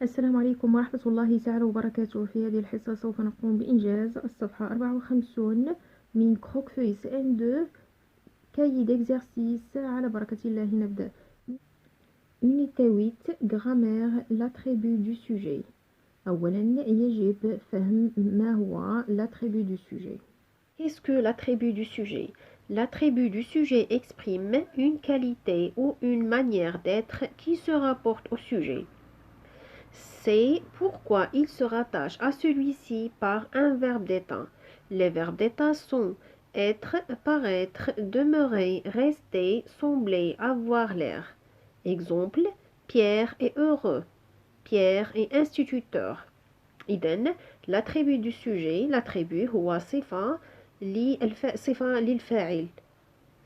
السلام عليكم ورحمة الله تعالى وبركاته. في هذه الحصة سوف نقوم بإنجاز الصفحة 54 من كروكفوي CM2 كاي d'exercice. على بركة الله نبدأ. Unité 8 Grammaire l'attribut du sujet. أولا يجب فهم ما هو l'attribut du sujet. Qu'est-ce que l'attribut du sujet? L'attribut du sujet exprime une qualité ou une manière d'être qui se rapporte au sujet. C'est pourquoi il se rattache à celui-ci par un verbe d'état. Les verbes d'état sont être, paraître, demeurer, rester, sembler, avoir l'air. Exemple, Pierre est heureux. Pierre est instituteur. إذن l'attribut du sujet, l'attribut هو صفة للفاعل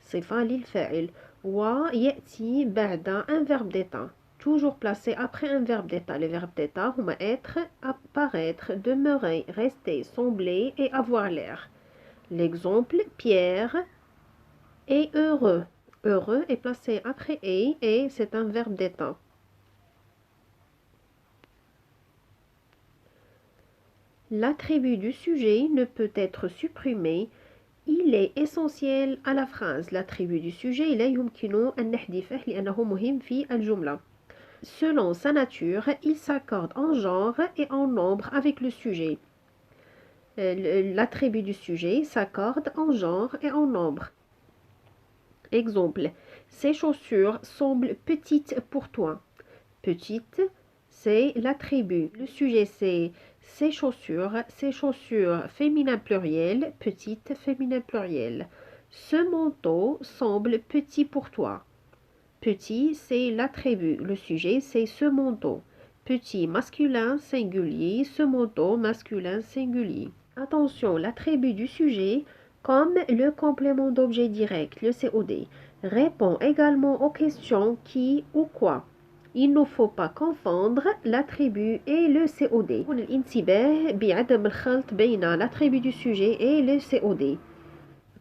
صفة للفاعل ويأتي بعد un verbe d'état toujours placé après un verbe d'état. Les verbes d'état هما être, apparaître, demeurer, rester, sembler et avoir l'air. L'exemple Pierre est heureux. Heureux est placé après et c'est un verbe d'état. L'attribut du sujet ne peut être supprimé. Il est essentiel à la phrase. L'attribut du sujet لا يمكن أن نحذفه لأنه مهم في الجملة. Selon sa nature, il s'accorde en genre et en nombre avec le sujet. L'attribut du sujet s'accorde en genre et en nombre. Exemple, ces chaussures semblent petites pour toi. Petite, c'est l'attribut. Le sujet, c'est ces chaussures féminin pluriel, petite féminin pluriel. Ce manteau semble petit pour toi. Petit, c'est l'attribut. Le sujet, c'est ce manteau. Petit masculin singulier, ce manteau masculin singulier. Attention, l'attribut du sujet, comme le complément d'objet direct, le COD, répond également aux questions qui ou quoi. Il ne faut pas confondre l'attribut et le COD. الانتباه بعدم الخلط بين l'attribut du sujet et le COD.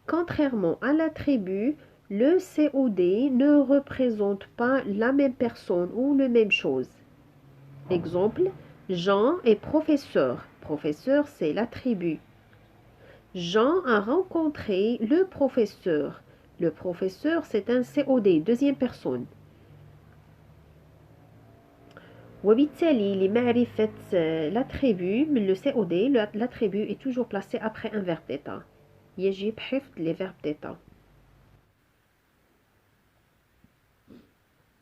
Contrairement à l'attribut, le COD ne représente pas la même personne ou la même chose. Exemple, Jean est professeur. Professeur, c'est l'attribut. Jean a rencontré le professeur. Le professeur, c'est un COD, deuxième personne. وبالتالي لمعرفة l'attribut من le COD, l'attribut est toujours placé après un verbe d'état. يجب حفظ les verbes d'état.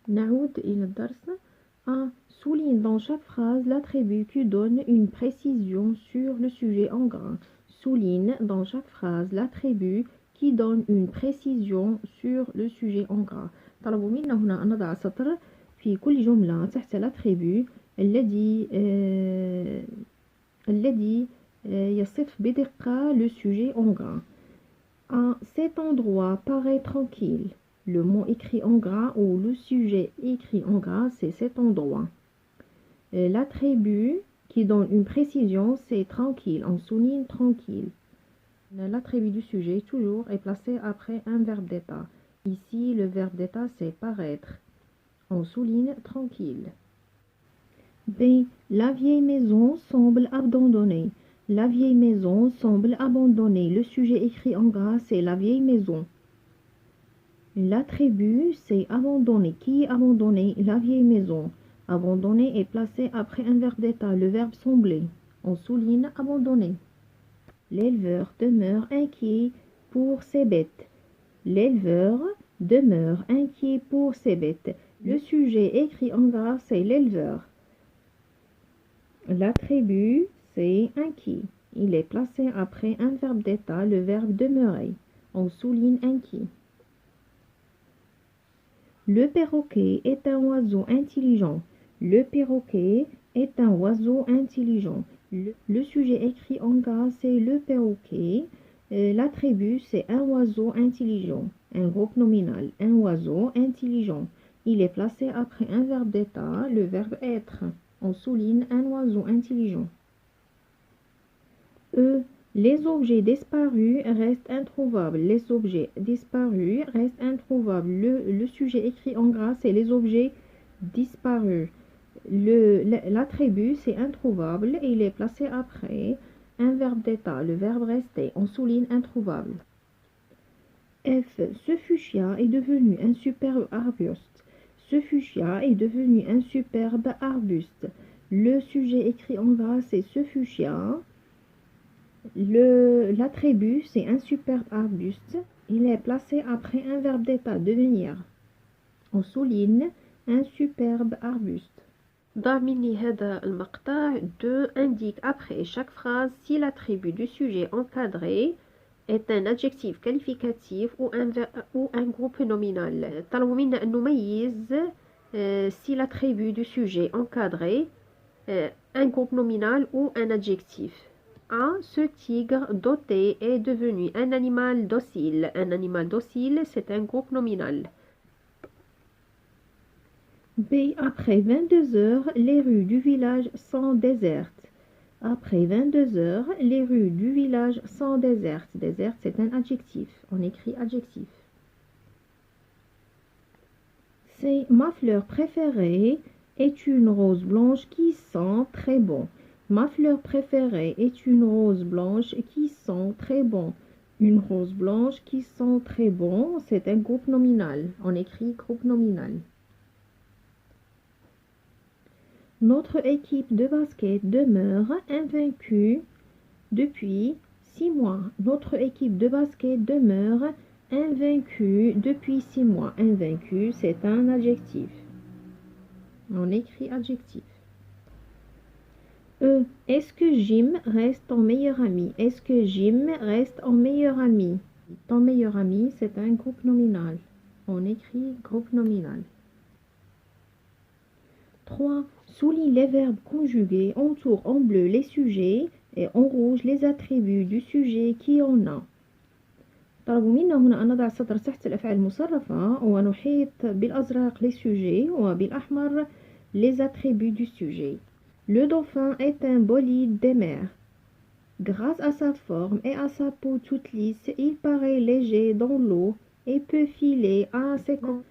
نعود إلى الدرس. Souligne dans chaque phrase l'attribut qui donne une précision sur le sujet en gras. Souligne dans chaque phrase l'attribut qui donne une précision sur le sujet en gras. طلبوا منا هنا أن نضع سطر في كل جملة تحت l'attribut الذي يصف بدقة le sujet en gras. Cet endroit paraît tranquille. Le mot écrit en gras ou le sujet écrit en gras, c'est cet endroit. L'attribut qui donne une précision, c'est tranquille. On souligne tranquille. L'attribut du sujet, toujours, est placé après un verbe d'état. Ici, le verbe d'état, c'est paraître. On souligne tranquille. B. La vieille maison semble abandonnée. La vieille maison semble abandonnée. Le sujet écrit en gras, c'est la vieille maison. L'attribut, c'est abandonné. Qui est abandonné? La vieille maison. Abandonné est placé après un verbe d'état, le verbe sembler. On souligne abandonné. L'éleveur demeure inquiet pour ses bêtes. L'éleveur demeure inquiet pour ses bêtes. Le sujet écrit en gras, c'est l'éleveur. L'attribut, c'est inquiet. Il est placé après un verbe d'état, le verbe demeurer. On souligne inquiet. Le perroquet est un oiseau intelligent. Le perroquet est un oiseau intelligent. Le sujet écrit en gras, c'est le perroquet. L'attribut, c'est un oiseau intelligent. Un groupe nominal, un oiseau intelligent. Il est placé après un verbe d'état, le verbe être. On souligne un oiseau intelligent. Les objets disparus restent introuvables. Les objets disparus restent introuvables. Le sujet écrit en gras, c'est les objets disparus. L'attribut, c'est introuvable et il est placé après un verbe d'état, le verbe rester. On souligne introuvable. F. Ce fuchsia est devenu un superbe arbuste. Ce fuchsia est devenu un superbe arbuste. Le sujet écrit en gras, c'est ce fuchsia. L'attribut, c'est un superbe arbuste. Il est placé après un verbe d'état, devenir. On souligne un superbe arbuste. ضع مني هذا المقطع 2 indique après chaque phrase si l'attribut du sujet encadré est un adjectif qualificatif ou un groupe nominal. طلبوا منا أن نميز si l'attribut du sujet encadré un groupe nominal ou un adjectif. A. Ce tigre doté est devenu un animal docile. Un animal docile, c'est un groupe nominal. B. Après 22 heures, les rues du village sont désertes. Après 22 heures, les rues du village sont désertes. Déserte, c'est un adjectif. On écrit adjectif. C. Ma fleur préférée est une rose blanche qui sent très bon. Ma fleur préférée est une rose blanche qui sent très bon. Une rose blanche qui sent très bon, c'est un groupe nominal. On écrit groupe nominal. Notre équipe de basket demeure invaincue depuis 6 mois. Notre équipe de basket demeure invaincue depuis 6 mois. Invaincu, c'est un adjectif. On écrit adjectif. E. Est-ce que Jim reste ton meilleur ami? Est-ce que Jim reste ton meilleur ami? Ton meilleur ami, c'est un groupe nominal. On écrit groupe nominal. 3. Souligne les verbes conjugués, entoure en bleu les sujets et en rouge les attributs du sujet qui en a. طلبوا منا هنا أن نضع سطر تحت الأفعال المصرفة ونحيط بالأزرق les sujets وبالأحمر les attributs du sujet. Le dauphin est un bolide des mers. Grâce à sa forme et à sa peau toute lisse, il paraît léger dans l'eau et peut filer à 50 km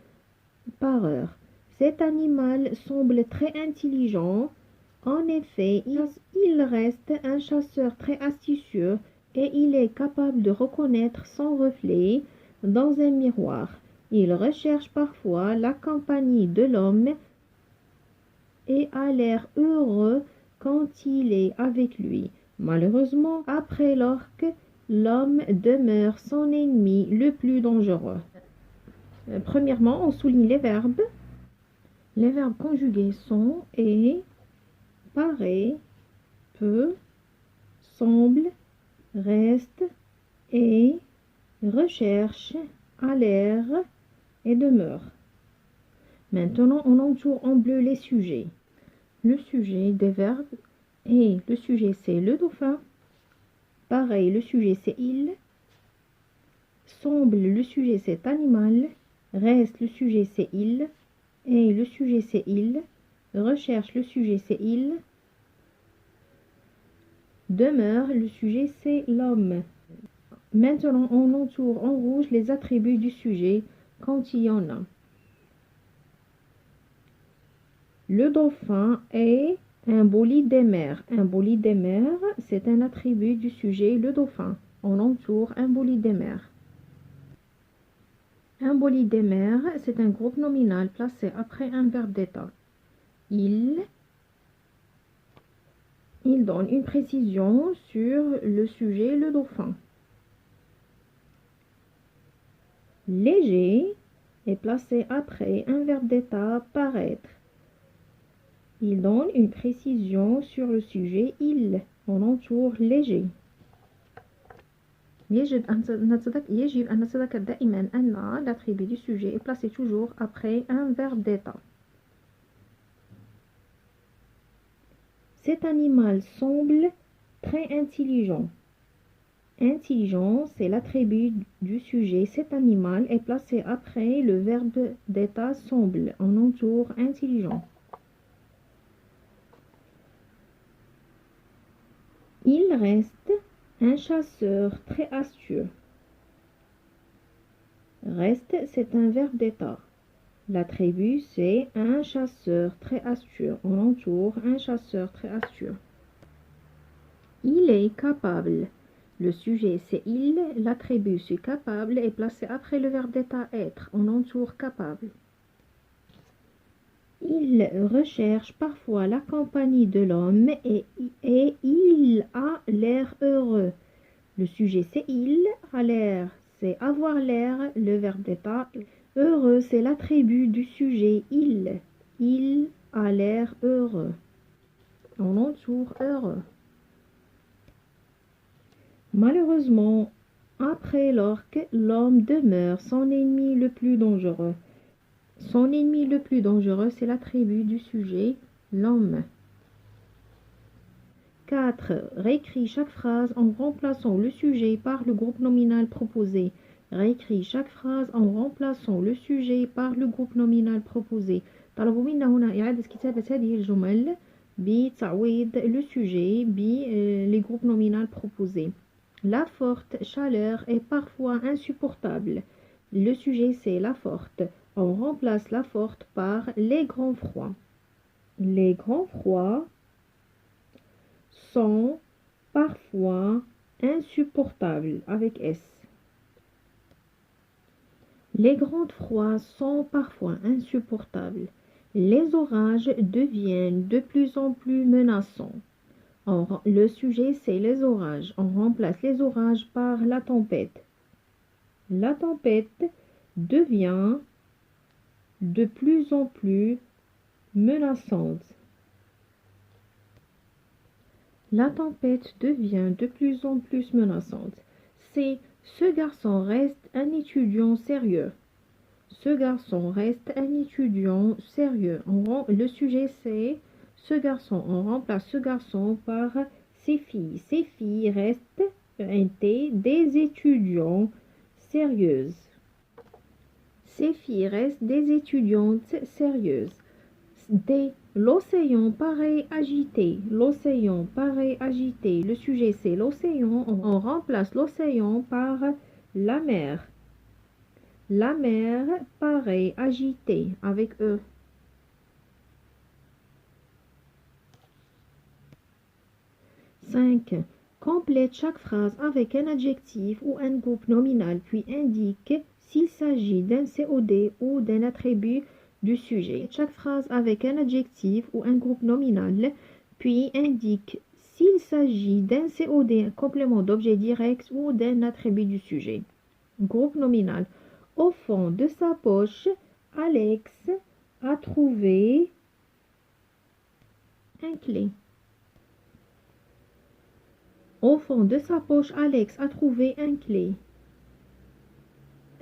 par heure. Cet animal semble très intelligent. En effet, il reste un chasseur très astucieux et il est capable de reconnaître son reflet dans un miroir. Il recherche parfois la compagnie de l'homme et a l'air heureux quand il est avec lui. Malheureusement, après l'orque, l'homme demeure son ennemi le plus dangereux. Premièrement, on souligne les verbes. Les verbes conjugués sont est, paraît, peut, semble, reste, est, recherche, a l'air et demeure. Maintenant, on entoure en bleu les sujets. Le sujet des verbes est, le sujet c'est le dauphin. Pareil, le sujet c'est il. Semble, le sujet c'est animal. Reste, le sujet c'est il. Et le sujet c'est il. Recherche, le sujet c'est il. Demeure, le sujet c'est l'homme. Maintenant, on entoure en rouge les attributs du sujet quand il y en a. Le dauphin est un bolide des mers. Un bolide des mers, c'est un attribut du sujet, le dauphin. On entoure un bolide des mers. Un bolide des mers, c'est un groupe nominal placé après un verbe d'état. Il donne une précision sur le sujet, le dauphin. Léger est placé après un verbe d'état, paraître. Il donne une précision sur le sujet, il. On entoure léger. يجب أن نتذكر دائما أن l'attribut du sujet est placé toujours après un verbe d'état. Cet animal semble très intelligent. Intelligent, c'est l'attribut du sujet. Cet animal est placé après le verbe d'état semble. On entoure intelligent. Il reste un chasseur très astucieux. Reste, c'est un verbe d'état. L'attribut, c'est un chasseur très astucieux. On entoure un chasseur très astucieux. Il est capable. Le sujet, c'est il. L'attribut, c'est capable, est placé après le verbe d'état être. On entoure capable. Il recherche parfois la compagnie de l'homme et il a l'air heureux. Le sujet, c'est il. A l'air, c'est avoir l'air. Le verbe d'état. Heureux, c'est l'attribut du sujet il. Il a l'air heureux. On entoure heureux. Malheureusement, après l'orque, l'homme demeure son ennemi le plus dangereux. Son ennemi le plus dangereux, c'est l'attribut du sujet, l'homme. 4. Réécris chaque phrase en remplaçant le sujet par le groupe nominal proposé. Réécris chaque phrase en remplaçant le sujet par le groupe nominal proposé. طلبوا منا هنا إعادة كتابة هذه الجمل بتعويض le sujet les groupes nominaux proposés. La forte chaleur est parfois insupportable. Le sujet, c'est la forte. On remplace la forte par les grands froids. Les grands froids sont parfois insupportables avec S. Les grands froids sont parfois insupportables. Les orages deviennent de plus en plus menaçants. Le sujet, c'est les orages. On remplace les orages par la tempête. La tempête devient de plus en plus menaçante. La tempête devient de plus en plus menaçante. C'est ce garçon reste un étudiant sérieux. Ce garçon reste un étudiant sérieux. Le sujet, c'est ce garçon. On remplace ce garçon par ces filles. Ces filles restent des étudiants sérieuses. Ces filles restent des étudiantes sérieuses. L'océan paraît agité. L'océan paraît agité. Le sujet, c'est l'océan. On remplace l'océan par la mer. La mer paraît agitée avec E. 5. Complète chaque phrase avec un adjectif ou un groupe nominal, puis indique s'il s'agit d'un COD ou d'un attribut du sujet. Chaque phrase avec un adjectif ou un groupe nominal, puis indique s'il s'agit d'un COD, un complément d'objet direct ou d'un attribut du sujet. Groupe nominal. Au fond de sa poche, Alex a trouvé un clé. Au fond de sa poche, Alex a trouvé un clé.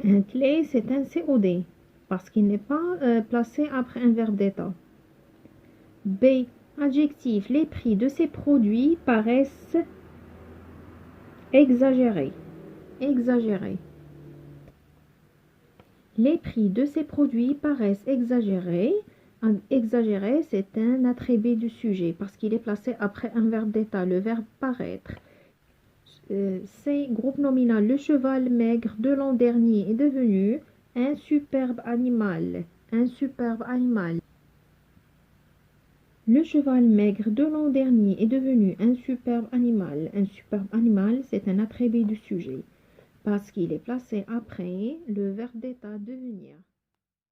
Un clé, c'est un COD, parce qu'il n'est pas placé après un verbe d'état. B. Adjectif. Les prix de ces produits paraissent exagérés. Exagérés. Les prix de ces produits paraissent exagérés. Exagéré, c'est un attribut du sujet, parce qu'il est placé après un verbe d'état, le verbe paraître. C'est groupe nominal. Le cheval maigre de l'an dernier est devenu un superbe animal. Un superbe animal. Le cheval maigre de l'an dernier est devenu un superbe animal. Un superbe animal, c'est un attribut du sujet parce qu'il est placé après le verbe d'état devenir.